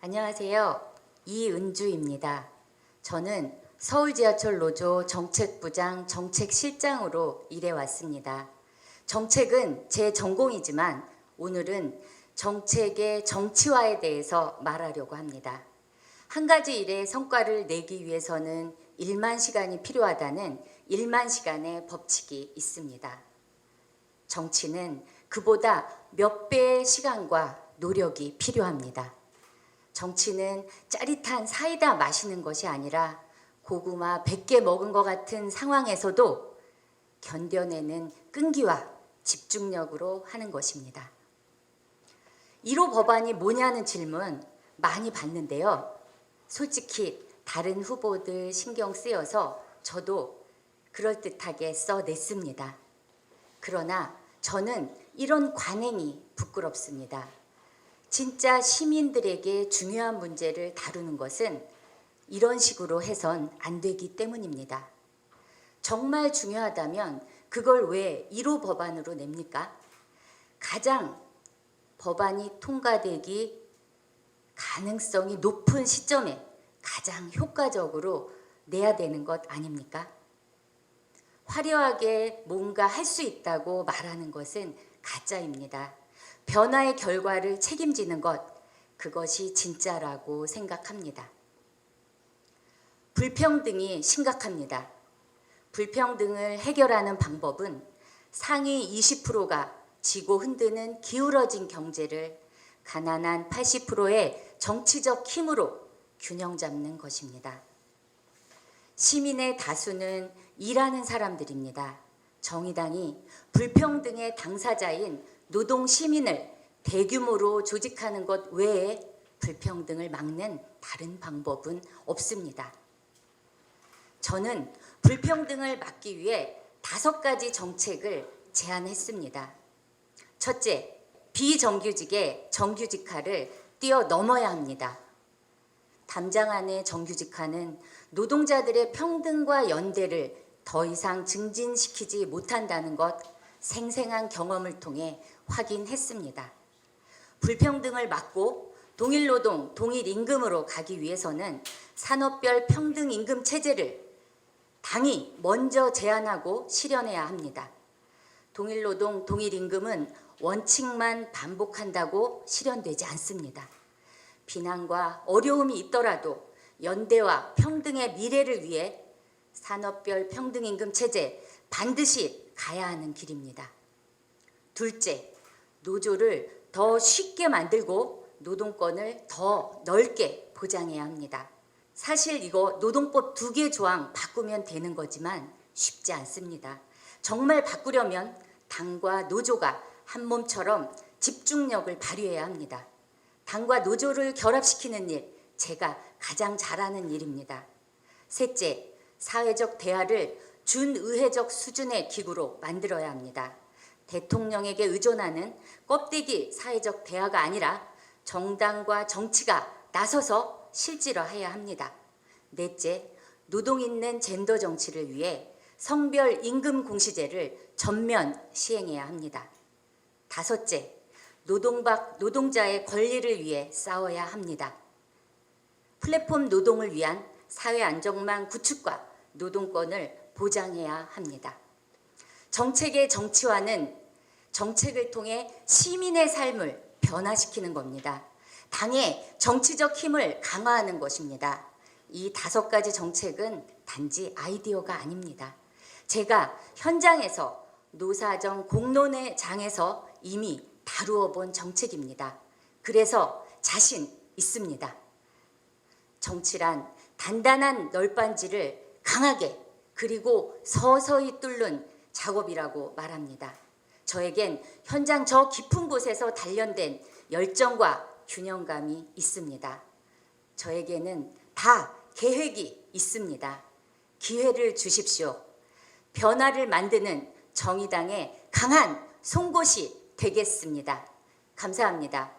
안녕하세요. 이은주입니다. 저는 서울지하철 노조 정책부장 정책실장으로 일해왔습니다. 정책은 제 전공이지만 오늘은 정책의 정치화에 대해서 말하려고 합니다. 한 가지 일의 성과를 내기 위해서는 1만 시간이 필요하다는 1만 시간의 법칙이 있습니다. 정치는 그보다 몇 배의 시간과 노력이 필요합니다. 정치는 짜릿한 사이다 마시는 것이 아니라 고구마 100개 먹은 것 같은 상황에서도 견뎌내는 끈기와 집중력으로 하는 것입니다. 1호 법안이 뭐냐는 질문 많이 받는데요. 솔직히 다른 후보들 신경 쓰여서 저도 그럴듯하게 써냈습니다. 그러나 저는 이런 관행이 부끄럽습니다. 진짜 시민들에게 중요한 문제를 다루는 것은 이런 식으로 해선 안 되기 때문입니다. 정말 중요하다면 그걸 왜 1호 법안으로 냅니까? 가장 법안이 통과되기 가능성이 높은 시점에 가장 효과적으로 내야 되는 것 아닙니까? 화려하게 뭔가 할 수 있다고 말하는 것은 가짜입니다. 변화의 결과를 책임지는 것, 그것이 진짜라고 생각합니다. 불평등이 심각합니다. 불평등을 해결하는 방법은 상위 20%가 지고 흔드는 기울어진 경제를 가난한 80%의 정치적 힘으로 균형 잡는 것입니다. 시민의 다수는 일하는 사람들입니다. 정의당이 불평등의 당사자인 노동 시민을 대규모로 조직하는 것 외에 불평등을 막는 다른 방법은 없습니다. 저는 불평등을 막기 위해 5가지 정책을 제안했습니다. 첫째, 비정규직의 정규직화를 뛰어넘어야 합니다. 담장 안의 정규직화는 노동자들의 평등과 연대를 더 이상 증진시키지 못한다는 것 생생한 경험을 통해 확인했습니다. 불평등을 막고 동일노동, 동일임금으로 가기 위해서는 산업별 평등임금 체제를 당이 먼저 제안하고 실현해야 합니다. 동일노동, 동일임금은 원칙만 반복한다고 실현되지 않습니다. 비난과 어려움이 있더라도 연대와 평등의 미래를 위해 산업별 평등임금 체제 반드시 가야 하는 길입니다. 둘째, 노조를 더 쉽게 만들고 노동권을 더 넓게 보장해야 합니다. 사실 이거 노동법 2개 조항 바꾸면 되는 거지만 쉽지 않습니다. 정말 바꾸려면 당과 노조가 한 몸처럼 집중력을 발휘해야 합니다. 당과 노조를 결합시키는 일, 제가 가장 잘하는 일입니다. 셋째, 사회적 대화를 준의회적 수준의 기구로 만들어야 합니다. 대통령에게 의존하는 껍데기 사회적 대화가 아니라 정당과 정치가 나서서 실질화해야 합니다. 넷째, 노동 있는 젠더 정치를 위해 성별 임금 공시제를 전면 시행해야 합니다. 다섯째, 노동박 노동자의 권리를 위해 싸워야 합니다. 플랫폼 노동을 위한 사회 안정망 구축과 노동권을 보장해야 합니다. 정책의 정치화는 정책을 통해 시민의 삶을 변화시키는 겁니다. 당의 정치적 힘을 강화하는 것입니다. 이 5가지 정책은 단지 아이디어가 아닙니다. 제가 현장에서 노사정 공론의 장에서 이미 다루어 본 정책입니다. 그래서 자신 있습니다. 정치란 단단한 널빤지를 강하게 그리고 서서히 뚫는 작업이라고 말합니다. 저에겐 현장 저 깊은 곳에서 단련된 열정과 균형감이 있습니다. 저에게는 다 계획이 있습니다. 기회를 주십시오. 변화를 만드는 정의당의 강한 송곳이 되겠습니다. 감사합니다.